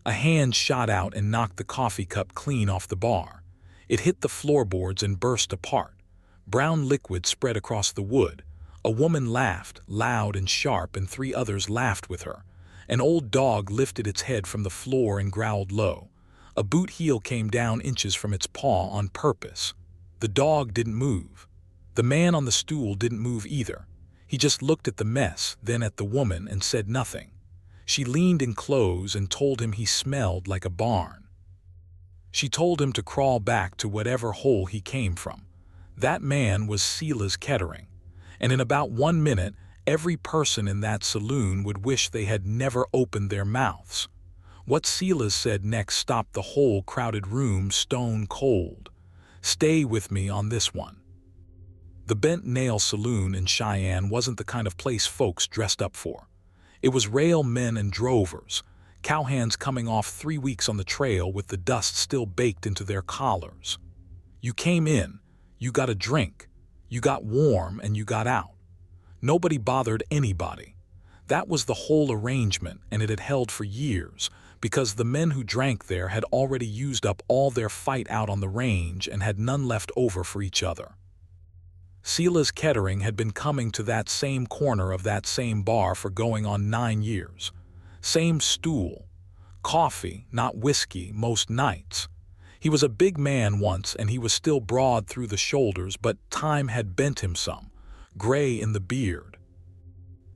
A hand shot out and knocked the coffee cup clean off the bar. It hit the floorboards and burst apart. Brown liquid spread across the wood. A woman laughed, loud and sharp, and 3 others laughed with her. An old dog lifted its head from the floor and growled low. A boot heel came down inches from its paw on purpose. The dog didn't move. The man on the stool didn't move either. He just looked at the mess, then at the woman, and said nothing. She leaned in close and told him he smelled like a barn. She told him to crawl back to whatever hole he came from. That man was Silas Kettering, and in about 1 minute, every person in that saloon would wish they had never opened their mouths. What Silas said next stopped the whole crowded room stone cold. Stay with me on this one. The Bent Nail Saloon in Cheyenne wasn't the kind of place folks dressed up for. It was rail men and drovers, cowhands coming off 3 weeks on the trail with the dust still baked into their collars. You came in, you got a drink, you got warm, and you got out. Nobody bothered anybody. That was the whole arrangement, and it had held for years, because the men who drank there had already used up all their fight out on the range and had none left over for each other. Silas Kettering had been coming to that same corner of that same bar for going on 9 years. Same stool. Coffee, not whiskey, most nights. He was a big man once, and he was still broad through the shoulders, but time had bent him some, gray in the beard.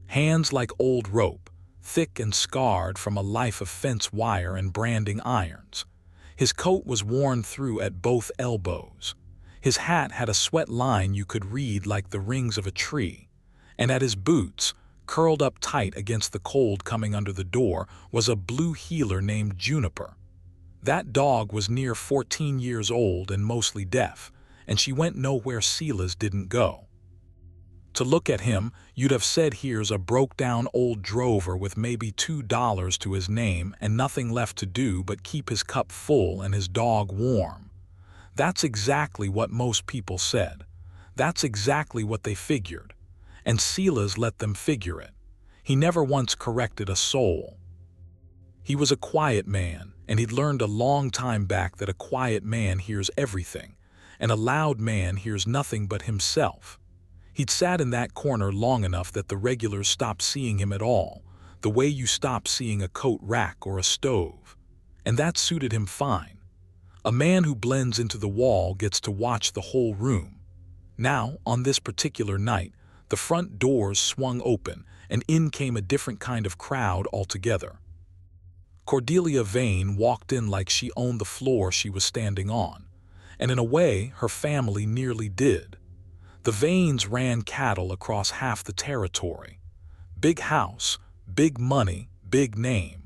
Hands like old rope, thick and scarred from a life of fence wire and branding irons. His coat was worn through at both elbows. His hat had a sweat line you could read like the rings of a tree, and at his boots, curled up tight against the cold coming under the door, was a blue heeler named Juniper. That dog was near 14 years old and mostly deaf, and she went nowhere Silas didn't go. To look at him, you'd have said here's a broke-down old drover with maybe $2 to his name and nothing left to do but keep his cup full and his dog warm. That's exactly what most people said. That's exactly what they figured. And Silas let them figure it. He never once corrected a soul. He was a quiet man, and he'd learned a long time back that a quiet man hears everything, and a loud man hears nothing but himself. He'd sat in that corner long enough that the regulars stopped seeing him at all, the way you stop seeing a coat rack or a stove. And that suited him fine. A man who blends into the wall gets to watch the whole room. Now, on this particular night, the front doors swung open, and in came a different kind of crowd altogether. Cordelia Vane walked in like she owned the floor she was standing on, and in a way, her family nearly did. The Vanes ran cattle across half the territory. Big house, big money, big name.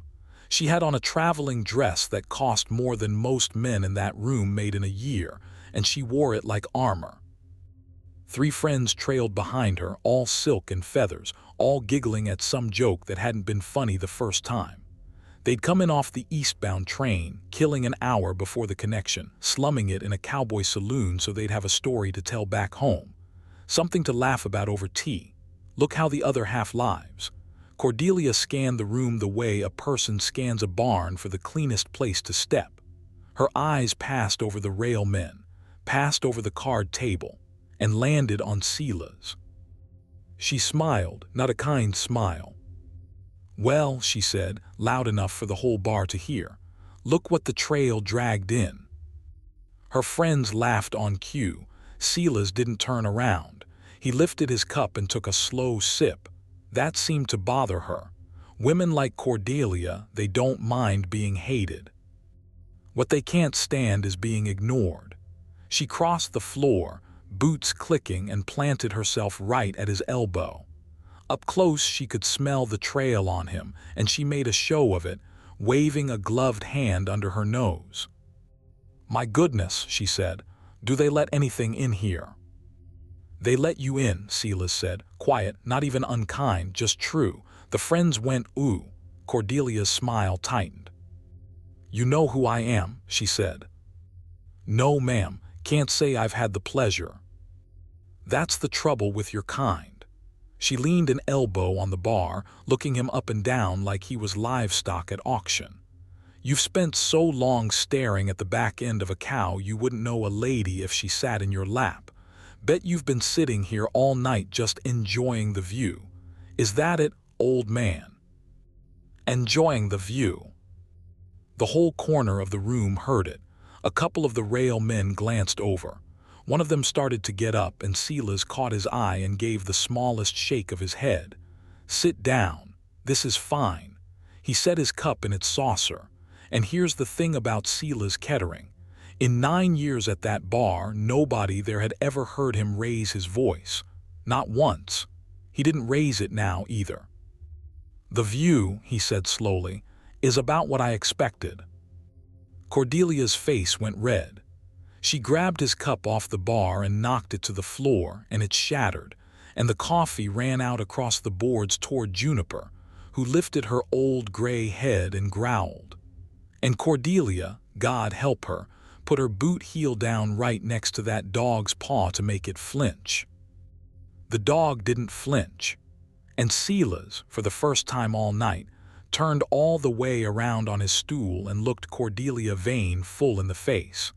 She had on a traveling dress that cost more than most men in that room made in a year, and she wore it like armor. 3 friends trailed behind her, all silk and feathers, all giggling at some joke that hadn't been funny the first time. They'd come in off the eastbound train, killing an hour before the connection, slumming it in a cowboy saloon so they'd have a story to tell back home. Something to laugh about over tea. Look how the other half lives. Cordelia scanned the room the way a person scans a barn for the cleanest place to step. Her eyes passed over the rail men, passed over the card table, and landed on Silas. She smiled, not a kind smile. "Well," she said, loud enough for the whole bar to hear, "look what the trail dragged in." Her friends laughed on cue. Silas didn't turn around. He lifted his cup and took a slow sip. That seemed to bother her. Women like Cordelia, they don't mind being hated. What they can't stand is being ignored. She crossed the floor, boots clicking, and planted herself right at his elbow. Up close she could smell the trail on him, and she made a show of it, waving a gloved hand under her nose. "My goodness," she said, "do they let anything in here?" "They let you in," Silas said, quiet, not even unkind, just true. The friends went, "Ooh." Cordelia's smile tightened. "You know who I am," she said. "No, ma'am, can't say I've had the pleasure." "That's the trouble with your kind." She leaned an elbow on the bar, looking him up and down like he was livestock at auction. You've spent so long staring at the back end of a cow you wouldn't know a lady if she sat in your lap. Bet you've been sitting here all night just enjoying the view. Is that it, old man? Enjoying the view. The whole corner of the room heard it. A couple of the rail men glanced over. One of them started to get up, and Silas caught his eye and gave the smallest shake of his head. "Sit down. This is fine." He set his cup in its saucer. And here's the thing about Silas Kettering. In 9 years at that bar, nobody there had ever heard him raise his voice. Not once. He didn't raise it now either. "The view," he said slowly, "is about what I expected." Cordelia's face went red. She grabbed his cup off the bar and knocked it to the floor, and it shattered, and the coffee ran out across the boards toward Juniper, who lifted her old gray head and growled. And Cordelia, God help her, put her boot heel down right next to that dog's paw to make it flinch. The dog didn't flinch, and Silas, for the first time all night, turned all the way around on his stool and looked Cordelia Vane full in the face.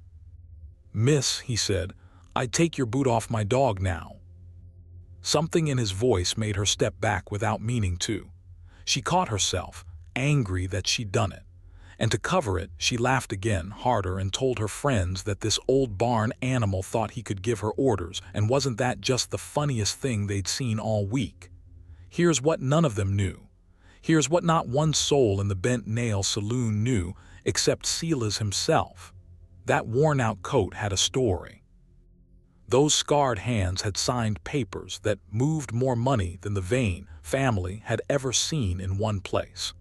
"Miss," he said, "I'd take your boot off my dog now." Something in his voice made her step back without meaning to. She caught herself, angry that she'd done it. And to cover it, she laughed again, harder, and told her friends that this old barn animal thought he could give her orders, and wasn't that just the funniest thing they'd seen all week? Here's what none of them knew. Here's what not one soul in the Bent Nail Saloon knew, except Silas himself. That worn-out coat had a story. Those scarred hands had signed papers that moved more money than the Vane family had ever seen in one place.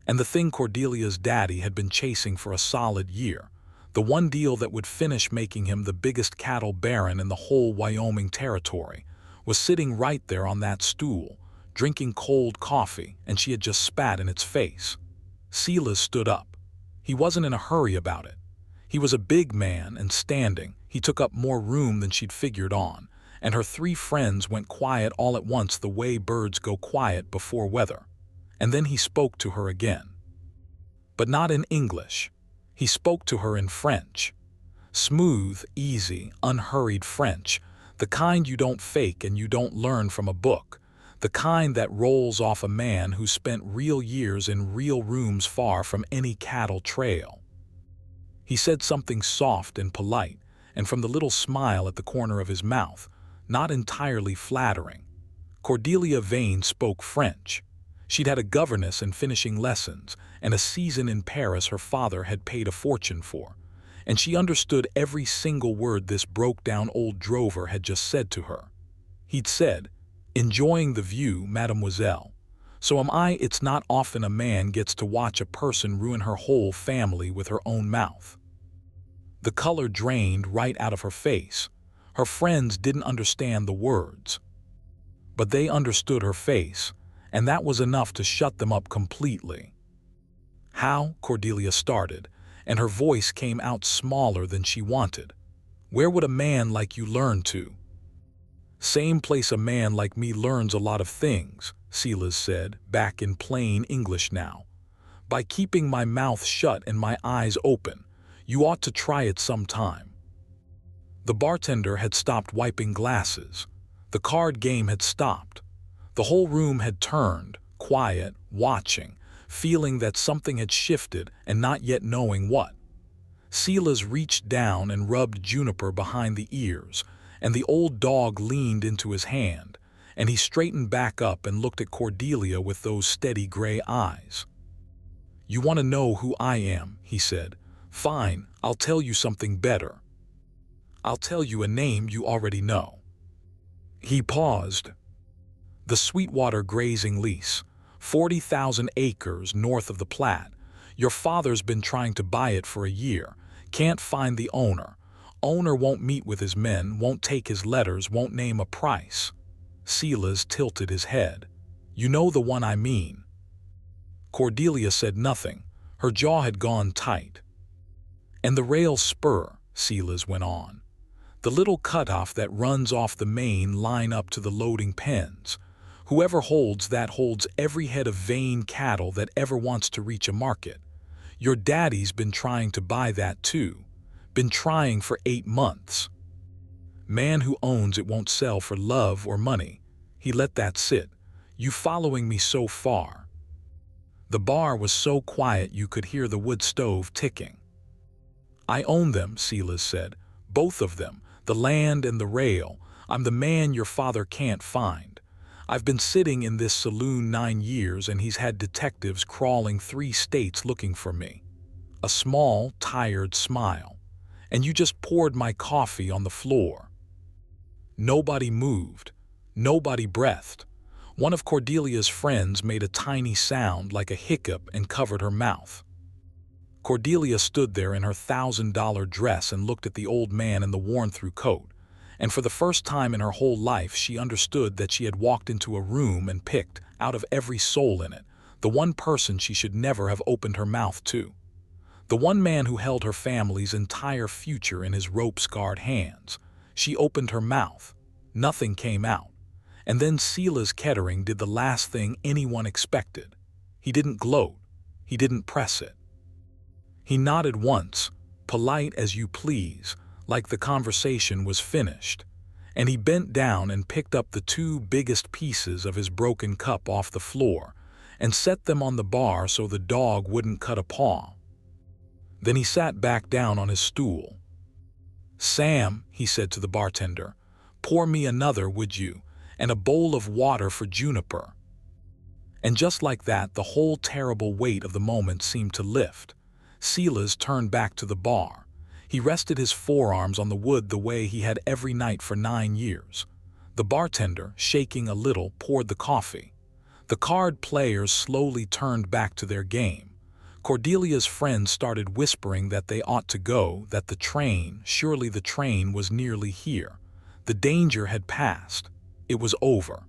And the thing Cordelia's daddy had been chasing for a solid year, the one deal that would finish making him the biggest cattle baron in the whole Wyoming territory, was sitting right there on that stool, drinking cold coffee, and she had just spat in its face. Silas stood up. He wasn't in a hurry about it. He was a big man, and standing, he took up more room than she'd figured on, and her 3 friends went quiet all at once the way birds go quiet before weather. And then he spoke to her again. But not in English. He spoke to her in French. Smooth, easy, unhurried French, the kind you don't fake and you don't learn from a book, the kind that rolls off a man who spent real years in real rooms far from any cattle trail. He said something soft and polite, and from the little smile at the corner of his mouth, not entirely flattering. Cordelia Vane spoke French. She'd had a governess and finishing lessons, and a season in Paris her father had paid a fortune for, and she understood every single word this broke-down old drover had just said to her. He'd said, "Enjoying the view, mademoiselle. So am I. It's not often a man gets to watch a person ruin her whole family with her own mouth." The color drained right out of her face. Her friends didn't understand the words, but they understood her face, and that was enough to shut them up completely. "How?" Cordelia started, and her voice came out smaller than she wanted. "Where would a man like you learn to?" "Same place a man like me learns a lot of things," Silas said, back in plain English now. "By keeping my mouth shut and my eyes open. You ought to try it sometime." The bartender had stopped wiping glasses. The card game had stopped. The whole room had turned, quiet, watching, feeling that something had shifted and not yet knowing what. Silas reached down and rubbed Juniper behind the ears, and the old dog leaned into his hand, and he straightened back up and looked at Cordelia with those steady gray eyes. "You want to know who I am," he said. "Fine, I'll tell you something better. I'll tell you a name you already know." He paused. "The Sweetwater grazing lease, 40,000 acres north of the Platte. Your father's been trying to buy it for a year. Can't find the owner. Owner won't meet with his men, won't take his letters, won't name a price." Silas tilted his head. "You know the one I mean." Cordelia said nothing. Her jaw had gone tight. "And the rail spur," Silas went on. "The little cutoff that runs off the main line up to the loading pens. Whoever holds that holds every head of vain cattle that ever wants to reach a market. Your daddy's been trying to buy that too. Been trying for 8 months. Man who owns it won't sell for love or money. He let that sit. You following me so far?" The bar was so quiet you could hear the wood stove ticking. "I own them," Silas said. "Both of them, the land and the rail. I'm the man your father can't find. I've been sitting in this saloon 9 years and he's had detectives crawling 3 states looking for me." A small, tired smile. "And you just poured my coffee on the floor." Nobody moved. Nobody breathed. One of Cordelia's friends made a tiny sound like a hiccup and covered her mouth. Cordelia stood there in her $1,000 dress and looked at the old man in the worn-through coat, and for the first time in her whole life she understood that she had walked into a room and picked, out of every soul in it, the one person she should never have opened her mouth to. The one man who held her family's entire future in his rope-scarred hands. She opened her mouth. Nothing came out. And then Silas Kettering did the last thing anyone expected. He didn't gloat. He didn't press it. He nodded once, polite as you please, like the conversation was finished, and he bent down and picked up the 2 biggest pieces of his broken cup off the floor and set them on the bar so the dog wouldn't cut a paw. Then he sat back down on his stool. "Sam," he said to the bartender, "pour me another, would you, and a bowl of water for Juniper." And just like that, the whole terrible weight of the moment seemed to lift. Silas turned back to the bar. He rested his forearms on the wood the way he had every night for 9 years. The bartender, shaking a little, poured the coffee. The card players slowly turned back to their game. Cordelia's friends started whispering that they ought to go, that the train, surely the train was nearly here. The danger had passed. It was over.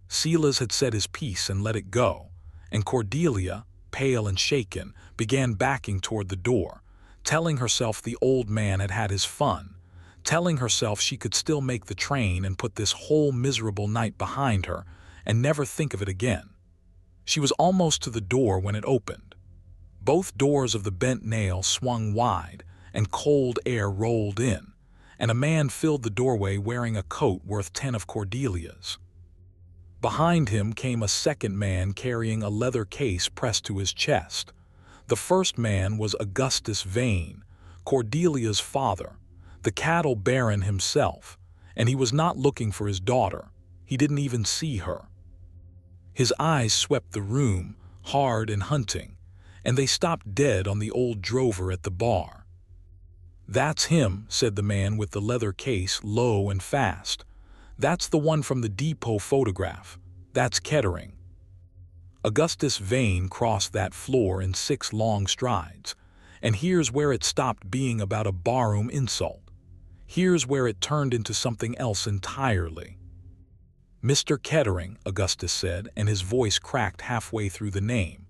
Silas had said his piece and let it go, and Cordelia, pale and shaken, began backing toward the door, telling herself the old man had had his fun, telling herself she could still make the train and put this whole miserable night behind her and never think of it again. She was almost to the door when it opened. Both doors of the bent nail swung wide, and cold air rolled in, and a man filled the doorway wearing a coat worth 10 of Cordelia's. Behind him came a second man carrying a leather case pressed to his chest. The first man was Augustus Vane, Cordelia's father, the cattle baron himself, and he was not looking for his daughter. He didn't even see her. His eyes swept the room, hard and hunting, and they stopped dead on the old drover at the bar. "That's him," said the man with the leather case, low and fast. "That's the one from the depot photograph. That's Kettering." Augustus Vane crossed that floor in 6 long strides, and here's where it stopped being about a barroom insult. Here's where it turned into something else entirely. "Mr. Kettering," Augustus said, and his voice cracked halfway through the name.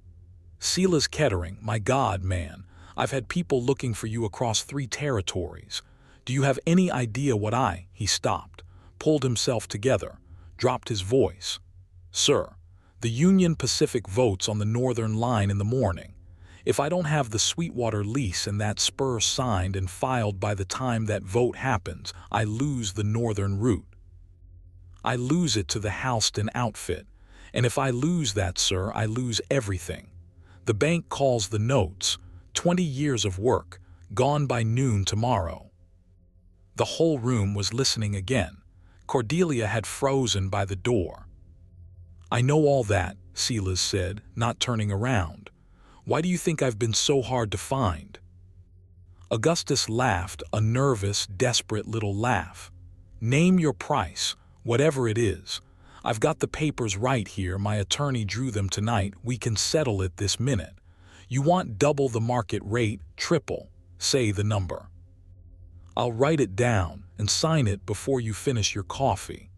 "Silas Kettering, my God, man, I've had people looking for you across 3 territories. Do you have any idea what He stopped, pulled himself together, dropped his voice. "Sir, the Union Pacific votes on the Northern Line in the morning. If I don't have the Sweetwater lease and that spur signed and filed by the time that vote happens, I lose the Northern route. I lose it to the Halston outfit, and if I lose that, sir, I lose everything. The bank calls the notes, 20 years of work, gone by noon tomorrow." The whole room was listening again. Cordelia had frozen by the door. "I know all that," Silas said, not turning around. "Why do you think I've been so hard to find?" Augustus laughed, a nervous, desperate little laugh. "Name your price, whatever it is. I've got the papers right here. My attorney drew them tonight. We can settle it this minute. You want double the market rate, triple. Say the number. I'll write it down and sign it before you finish your coffee.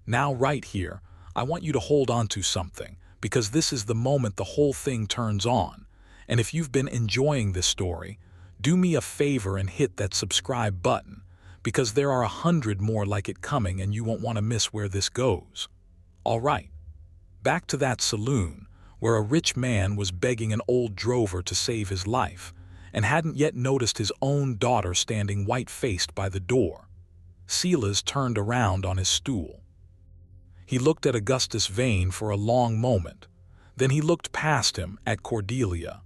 Now right here, I want you to hold on to something, because this is the moment the whole thing turns on. And if you've been enjoying this story, do me a favor and hit that subscribe button, because there are 100 more like it coming and you won't want to miss where this goes. All right, back to that saloon, where a rich man was begging an old drover to save his life, and hadn't yet noticed his own daughter standing white-faced by the door. Silas turned around on his stool. He looked at Augustus Vane for a long moment. Then he looked past him at Cordelia.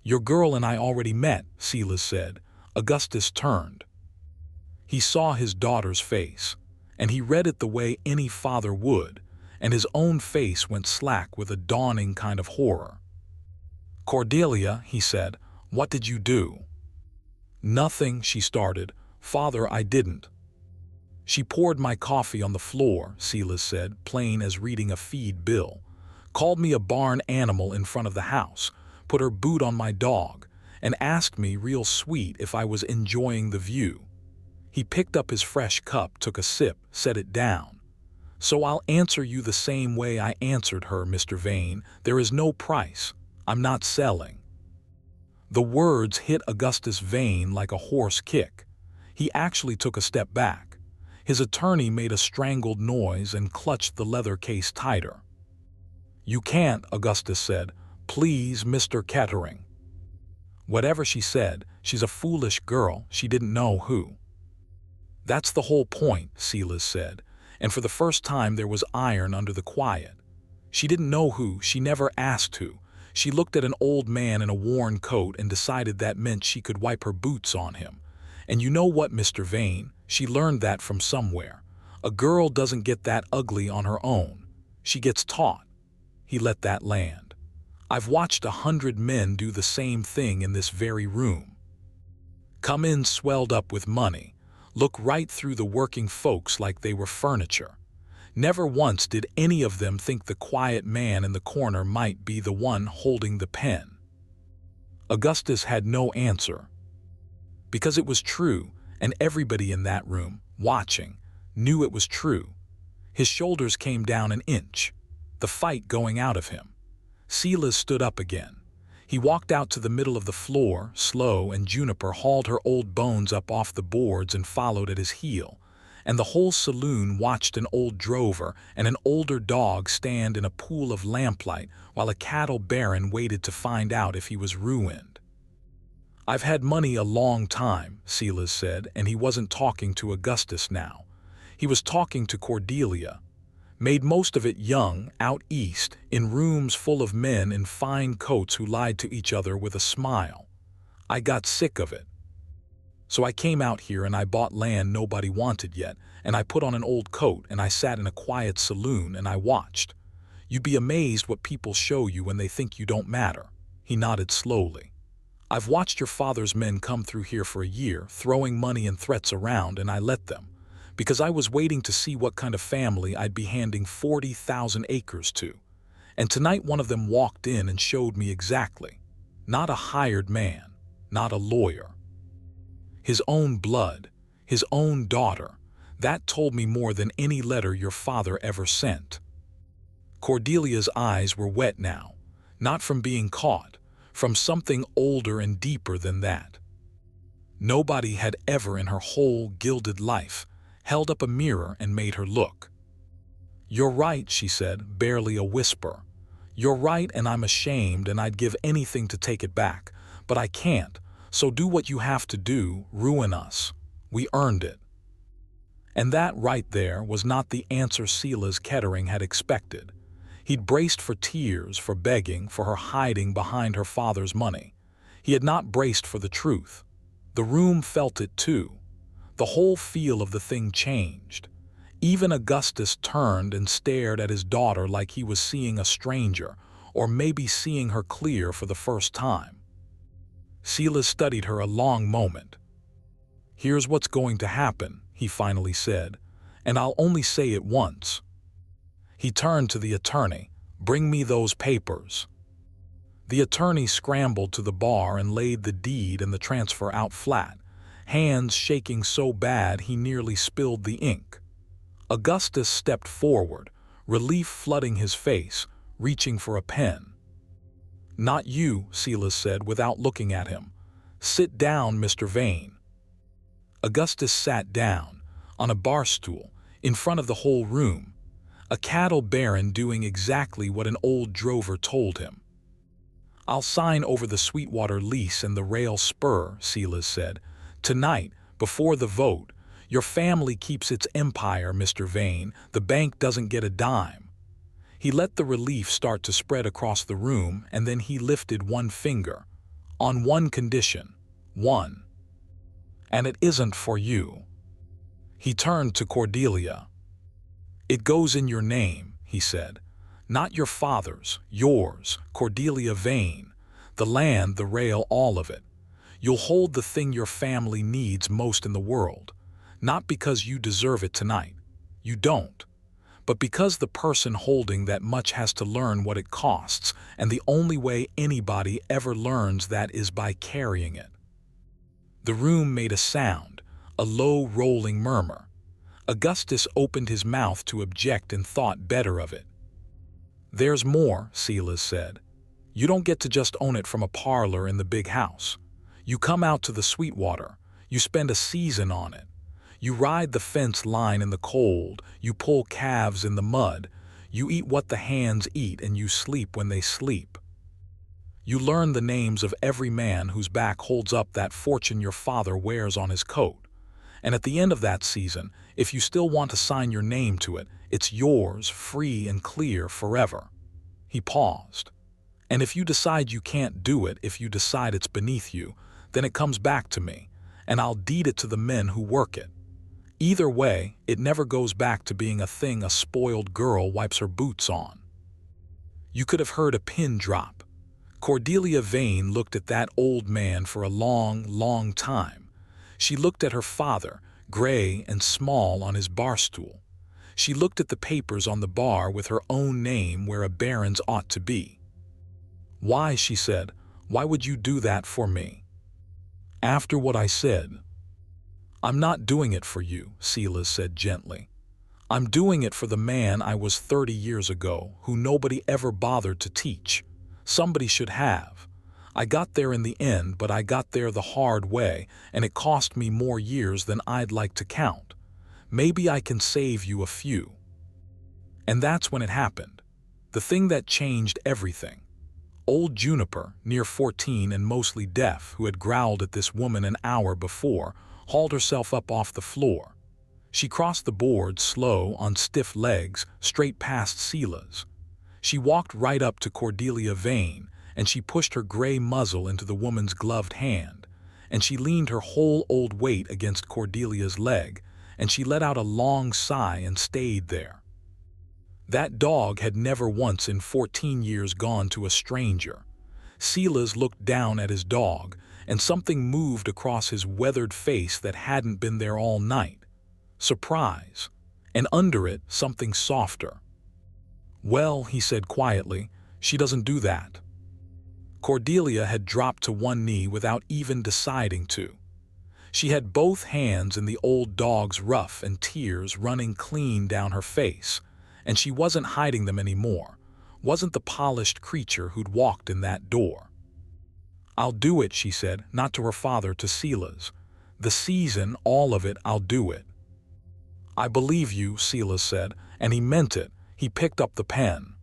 "Your girl and I already met," Silas said. Augustus turned. He saw his daughter's face, and he read it the way any father would, and his own face went slack with a dawning kind of horror. "Cordelia," he said, "what did you do?" "Nothing," she started. "Father, I didn't." "She poured my coffee on the floor," Silas said, plain as reading a feed bill. "Called me a barn animal in front of the house, put her boot on my dog, and asked me real sweet if I was enjoying the view." He picked up his fresh cup, took a sip, set it down. "So I'll answer you the same way I answered her, Mr. Vane. There is no price. I'm not selling." The words hit Augustus Vane like a horse kick. He actually took a step back. His attorney made a strangled noise and clutched the leather case tighter. "You can't," Augustus said. "Please, Mr. Kettering." Whatever she said, she's a foolish girl. She didn't know who. "That's the whole point," Silas said, and for the first time there was iron under the quiet. "She didn't know who, she never asked who. She looked at an old man in a worn coat and decided that meant she could wipe her boots on him. And you know what, Mr. Vane, she learned that from somewhere. A girl doesn't get that ugly on her own. She gets taught." He let that land. "I've watched 100 men do the same thing in this very room. Come in swelled up with money, look right through the working folks like they were furniture. Never once did any of them think the quiet man in the corner might be the one holding the pen." Augustus had no answer. Because it was true, and everybody in that room, watching, knew it was true. His shoulders came down an inch, the fight going out of him. Silas stood up again. He walked out to the middle of the floor, slow, and Juniper hauled her old bones up off the boards and followed at his heel. And the whole saloon watched an old drover and an older dog stand in a pool of lamplight while a cattle baron waited to find out if he was ruined. "I've had money a long time," Silas said, and he wasn't talking to Augustus now. He was talking to Cordelia. "Made most of it young, out east, in rooms full of men in fine coats who lied to each other with a smile. I got sick of it. So I came out here and I bought land nobody wanted yet, and I put on an old coat and I sat in a quiet saloon and I watched. You'd be amazed what people show you when they think you don't matter." He nodded slowly. "I've watched your father's men come through here for a year, throwing money and threats around, and I let them, because I was waiting to see what kind of family I'd be handing 40,000 acres to. And tonight one of them walked in and showed me exactly. Not a hired man, not a lawyer. His own blood, his own daughter. That told me more than any letter your father ever sent." Cordelia's eyes were wet now, not from being caught, from something older and deeper than that. Nobody had ever in her whole gilded life held up a mirror and made her look. "You're right," she said, barely a whisper. "You're right, and I'm ashamed, and I'd give anything to take it back, but I can't, so do what you have to do, ruin us. We earned it." And that right there was not the answer Silas Kettering had expected. He'd braced for tears, for begging, for her hiding behind her father's money. He had not braced for the truth. The room felt it too. The whole feel of the thing changed. Even Augustus turned and stared at his daughter like he was seeing a stranger, or maybe seeing her clear for the first time. Silas studied her a long moment. "Here's what's going to happen," he finally said, "and I'll only say it once." He turned to the attorney. "Bring me those papers." The attorney scrambled to the bar and laid the deed and the transfer out flat, hands shaking so bad he nearly spilled the ink. Augustus stepped forward, relief flooding his face, reaching for a pen. "Not you," Silas said without looking at him. "Sit down, Mr. Vane." Augustus sat down, on a bar stool, in front of the whole room. A cattle baron doing exactly what an old drover told him. "I'll sign over the Sweetwater lease and the rail spur," Silas said. "Tonight, before the vote. Your family keeps its empire, Mr. Vane. The bank doesn't get a dime." He let the relief start to spread across the room, and then he lifted one finger. "On one condition. One. And it isn't for you." He turned to Cordelia. "It goes in your name," he said. "Not your father's, yours, Cordelia Vane. The land, the rail, all of it. You'll hold the thing your family needs most in the world. Not because you deserve it tonight. You don't. But because the person holding that much has to learn what it costs, and the only way anybody ever learns that is by carrying it." The room made a sound, a low rolling murmur. Augustus opened his mouth to object and thought better of it. "There's more," Silas said. "You don't get to just own it from a parlor in the big house. You come out to the Sweetwater. You spend a season on it. You ride the fence line in the cold. You pull calves in the mud. You eat what the hands eat, and you sleep when they sleep. You learn the names of every man whose back holds up that fortune your father wears on his coat. And at the end of that season, if you still want to sign your name to it, it's yours, free and clear forever." He paused. "And if you decide you can't do it, if you decide it's beneath you, then it comes back to me, and I'll deed it to the men who work it. Either way, it never goes back to being a thing a spoiled girl wipes her boots on." You could have heard a pin drop. Cordelia Vane looked at that old man for a long, long time. She looked at her father, gray and small on his bar stool. She looked at the papers on the bar with her own name where a baron's ought to be. "Why," she said, "why would you do that for me? After what I said?" "I'm not doing it for you," Silas said gently. "I'm doing it for the man I was 30 years ago, who nobody ever bothered to teach. Somebody should have. I got there in the end, but I got there the hard way, and it cost me more years than I'd like to count. Maybe I can save you a few." And that's when it happened. The thing that changed everything. Old Juniper, near 14 and mostly deaf, who had growled at this woman an hour before, hauled herself up off the floor. She crossed the board, slow, on stiff legs, straight past Silas. She walked right up to Cordelia Vane, and she pushed her gray muzzle into the woman's gloved hand, and she leaned her whole old weight against Cordelia's leg, and she let out a long sigh and stayed there. That dog had never once in 14 years gone to a stranger. Silas looked down at his dog, and something moved across his weathered face that hadn't been there all night. Surprise. And under it, something softer. "Well," he said quietly, "she doesn't do that." Cordelia had dropped to one knee without even deciding to. She had both hands in the old dog's ruff and tears running clean down her face, and she wasn't hiding them anymore, wasn't the polished creature who'd walked in that door. "I'll do it," she said, not to her father, to Silas. "The season, all of it, I'll do it." "I believe you," Silas said, and he meant it. He picked up the pen.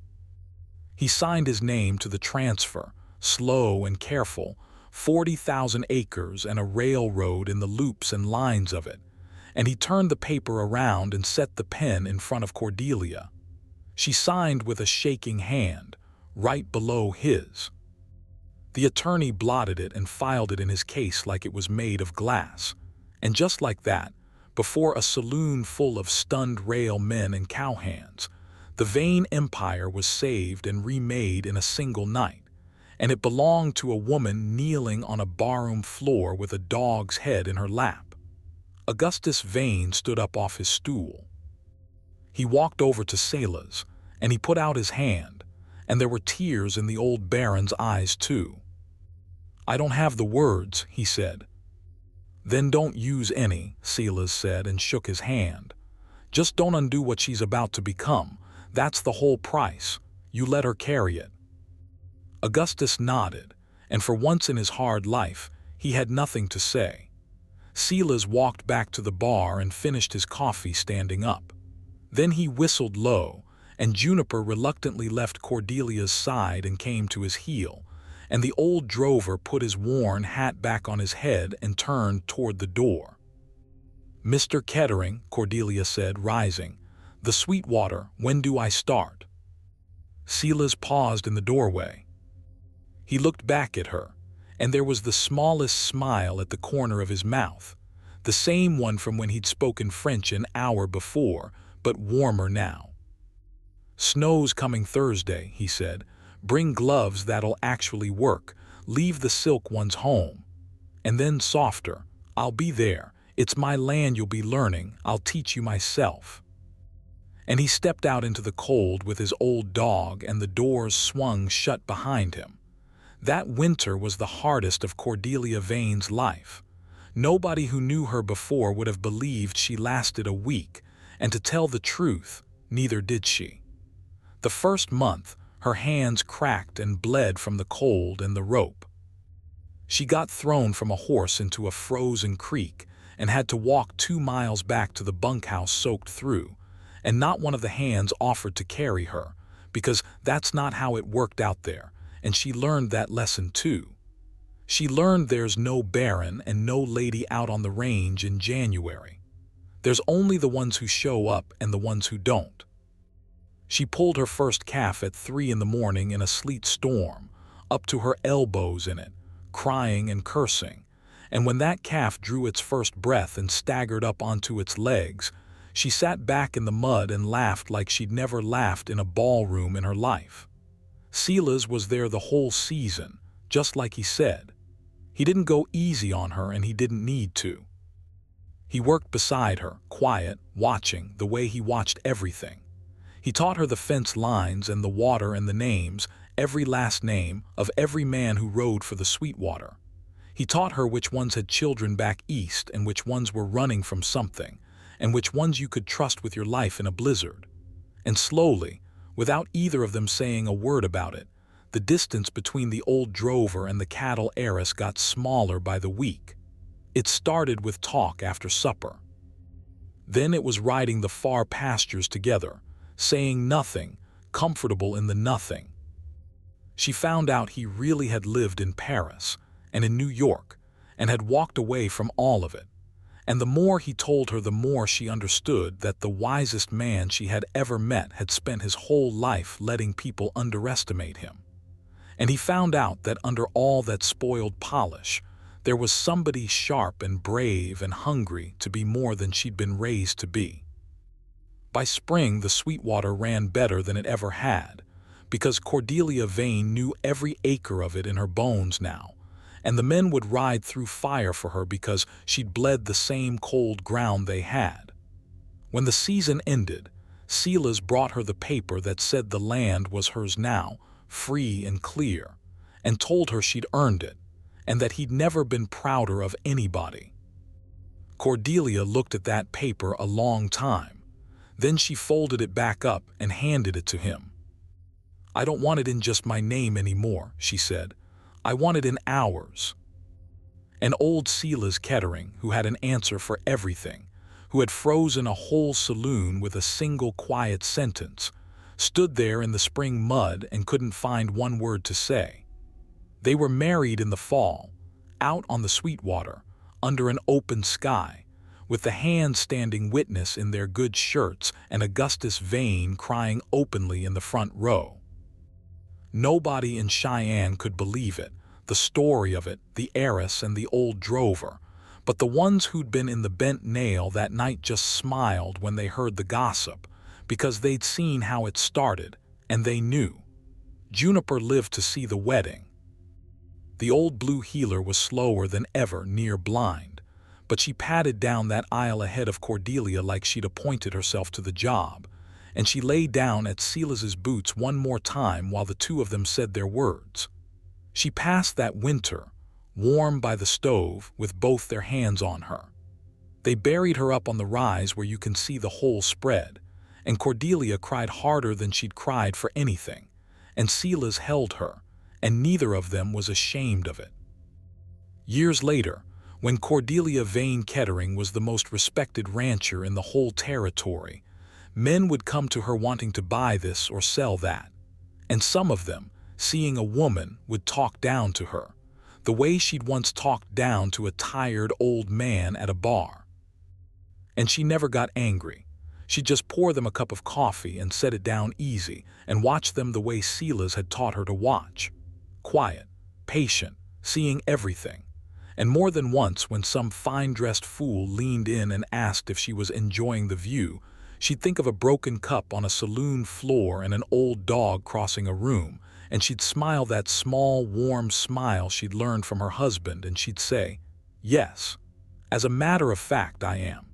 He signed his name to the transfer, slow and careful, 40,000 acres and a railroad in the loops and lines of it, and he turned the paper around and set the pen in front of Cordelia. She signed with a shaking hand, right below his. The attorney blotted it and filed it in his case like it was made of glass, and just like that, before a saloon full of stunned rail men and cowhands, the Vane Empire was saved and remade in a single night, and it belonged to a woman kneeling on a barroom floor with a dog's head in her lap. Augustus Vane stood up off his stool. He walked over to Silas, and he put out his hand, and there were tears in the old baron's eyes too. "I don't have the words," he said. "Then don't use any," Silas said and shook his hand. "Just don't undo what she's about to become. That's the whole price. You let her carry it." Augustus nodded, and for once in his hard life, he had nothing to say. Silas walked back to the bar and finished his coffee standing up. Then he whistled low, and Juniper reluctantly left Cordelia's side and came to his heel, and the old drover put his worn hat back on his head and turned toward the door. "Mr. Kettering," Cordelia said, rising, "the Sweetwater, when do I start?" Silas paused in the doorway. He looked back at her, and there was the smallest smile at the corner of his mouth, the same one from when he'd spoken French an hour before, but warmer now. "Snow's coming Thursday," he said. "Bring gloves that'll actually work. Leave the silk ones home." And then softer, "I'll be there. It's my land you'll be learning. I'll teach you myself." And he stepped out into the cold with his old dog, and the doors swung shut behind him. That winter was the hardest of Cordelia Vane's life. Nobody who knew her before would have believed she lasted a week, and to tell the truth, neither did she. The first month, her hands cracked and bled from the cold and the rope. She got thrown from a horse into a frozen creek and had to walk 2 miles back to the bunkhouse soaked through, and not one of the hands offered to carry her, because that's not how it worked out there, and she learned that lesson too. She learned there's no Baron and no lady out on the range in January. There's only the ones who show up and the ones who don't. She pulled her first calf at 3 in the morning in a sleet storm, up to her elbows in it, crying and cursing, and when that calf drew its first breath and staggered up onto its legs, she sat back in the mud and laughed like she'd never laughed in a ballroom in her life. Silas was there the whole season, just like he said. He didn't go easy on her, and he didn't need to. He worked beside her, quiet, watching, the way he watched everything. He taught her the fence lines and the water and the names, every last name, of every man who rode for the Sweetwater. He taught her which ones had children back east and which ones were running from something, and which ones you could trust with your life in a blizzard. And slowly, without either of them saying a word about it, the distance between the old drover and the cattle heiress got smaller by the week. It started with talk after supper. Then it was riding the far pastures together, saying nothing, comfortable in the nothing. She found out he really had lived in Paris and in New York and had walked away from all of it. And the more he told her, the more she understood that the wisest man she had ever met had spent his whole life letting people underestimate him. And he found out that under all that spoiled polish, there was somebody sharp and brave and hungry to be more than she'd been raised to be. By spring, the Sweetwater ran better than it ever had, because Cordelia Vane knew every acre of it in her bones now, and the men would ride through fire for her because she'd bled the same cold ground they had. When the season ended, Silas brought her the paper that said the land was hers now, free and clear, and told her she'd earned it, and that he'd never been prouder of anybody. Cordelia looked at that paper a long time. Then she folded it back up and handed it to him. "I don't want it in just my name anymore," she said. "I want it in ours." And old Silas Kettering, who had an answer for everything, who had frozen a whole saloon with a single quiet sentence, stood there in the spring mud and couldn't find one word to say. They were married in the fall, out on the Sweetwater, under an open sky, with the hands standing witness in their good shirts and Augustus Vane crying openly in the front row. Nobody in Cheyenne could believe it, the story of it, the heiress and the old drover, but the ones who'd been in the bent nail that night just smiled when they heard the gossip, because they'd seen how it started, and they knew. Juniper lived to see the wedding. The old blue heeler was slower than ever, near blind, but she padded down that aisle ahead of Cordelia like she'd appointed herself to the job, and she lay down at Silas's boots one more time while the two of them said their words. She passed that winter, warm by the stove, with both their hands on her. They buried her up on the rise where you can see the whole spread, and Cordelia cried harder than she'd cried for anything, and Silas held her, and neither of them was ashamed of it. Years later, when Cordelia Vane Kettering was the most respected rancher in the whole territory, Men would come to her wanting to buy this or sell that. And some of them, seeing a woman, would talk down to her, the way she'd once talked down to a tired old man at a bar. And she never got angry. She'd just pour them a cup of coffee and set it down easy and watch them the way Silas had taught her to watch. Quiet, patient, seeing everything. And more than once, when some fine-dressed fool leaned in and asked if she was enjoying the view, she'd think of a broken cup on a saloon floor and an old dog crossing a room, and she'd smile that small, warm smile she'd learned from her husband, and she'd say, "Yes, as a matter of fact, I am."